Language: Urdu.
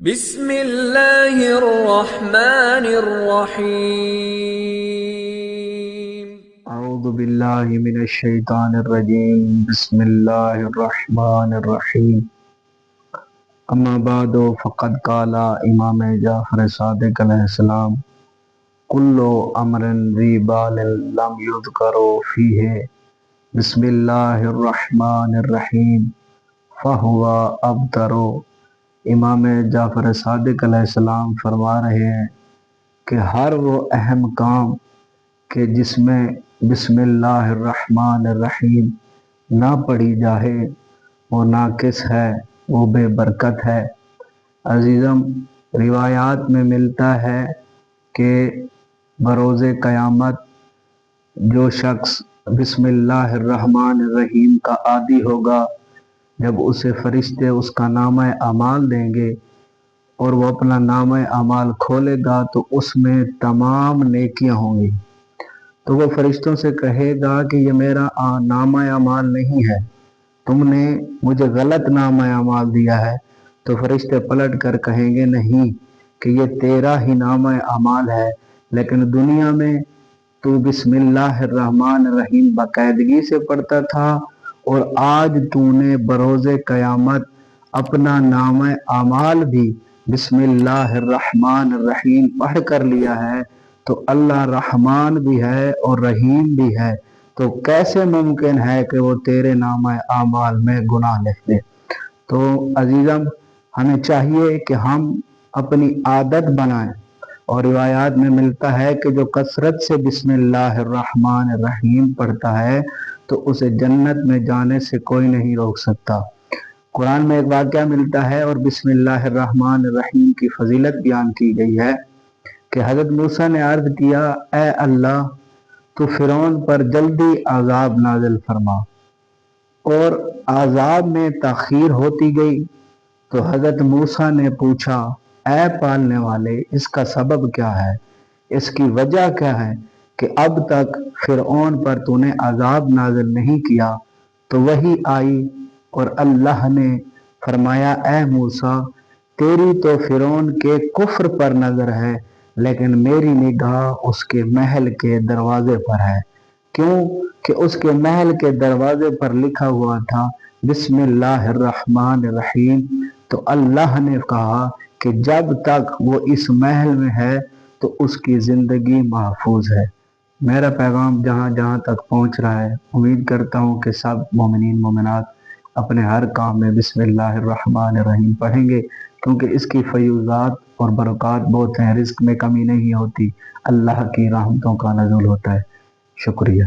بسم اللہ الرحمن الرحیم۔ اعوذ باللہ من الشیطان الرجیم، بسم اللہ الرحمن الرحیم۔ اما بعد فقد قال امام جعفر صادق علیہ السلام: کل امر ذی بال لم یذکر فیہ بسم اللہ الرحمن الرحیم فہو ابتر۔ امام جعفر صادق علیہ السلام فرما رہے ہیں کہ ہر وہ اہم کام کہ جس میں بسم اللہ الرحمن الرحیم نہ پڑھی جائے وہ ناقص ہے، وہ بے برکت ہے۔ عزیزم، روایات میں ملتا ہے کہ بروز قیامت جو شخص بسم اللہ الرحمن الرحیم کا عادی ہوگا، جب اسے فرشتے اس کا نامہ اعمال دیں گے اور وہ اپنا نامہ اعمال کھولے گا تو اس میں تمام نیکیاں ہوں گی، تو وہ فرشتوں سے کہے گا کہ یہ میرا نامہ اعمال نہیں ہے، تم نے مجھے غلط نامہ اعمال دیا ہے۔ تو فرشتے پلٹ کر کہیں گے نہیں، کہ یہ تیرا ہی نامہ اعمال ہے، لیکن دنیا میں تو بسم اللہ الرحمن الرحیم باقاعدگی سے پڑھتا تھا اور آج تو نے بروز قیامت اپنا نامہ اعمال بھی بسم اللہ الرحمن الرحیم پڑھ کر لیا ہے، تو اللہ رحمان بھی ہے اور رحیم بھی ہے، تو کیسے ممکن ہے کہ وہ تیرے نامہ اعمال میں گناہ لکھ دے؟ تو عزیزم، ہمیں چاہیے کہ ہم اپنی عادت بنائیں، اور روایات میں ملتا ہے کہ جو کثرت سے بسم اللہ الرحمن الرحیم پڑھتا ہے تو اسے جنت میں جانے سے کوئی نہیں روک سکتا۔ قرآن میں ایک واقعہ ملتا ہے اور بسم اللہ الرحمن الرحیم کی فضیلت بیان کی گئی ہے کہ حضرت موسیٰ نے عرض کیا: اے اللہ، تو فرعون پر جلدی عذاب نازل فرما، اور عذاب میں تاخیر ہوتی گئی۔ تو حضرت موسیٰ نے پوچھا: اے پالنے والے، اس کا سبب کیا ہے، اس کی وجہ کیا ہے کہ اب تک فرعون پر تو نے عذاب نازل نہیں کیا؟ تو وحی آئی اور اللہ نے فرمایا: اے موسیٰ، تیری تو فرعون کے کفر پر نظر ہے، لیکن میری نگاہ اس کے محل کے دروازے پر ہے۔ کیوں کہ اس کے محل کے دروازے پر لکھا ہوا تھا بسم اللہ الرحمن الرحیم۔ تو اللہ نے کہا کہ جب تک وہ اس محل میں ہے تو اس کی زندگی محفوظ ہے۔ میرا پیغام جہاں جہاں تک پہنچ رہا ہے، امید کرتا ہوں کہ سب مومنین مومنات اپنے ہر کام میں بسم اللہ الرحمن الرحیم پڑھیں گے، کیونکہ اس کی فیوزات اور برکات بہت ہیں، رزق میں کمی نہیں ہوتی، اللہ کی رحمتوں کا نزول ہوتا ہے۔ شکریہ۔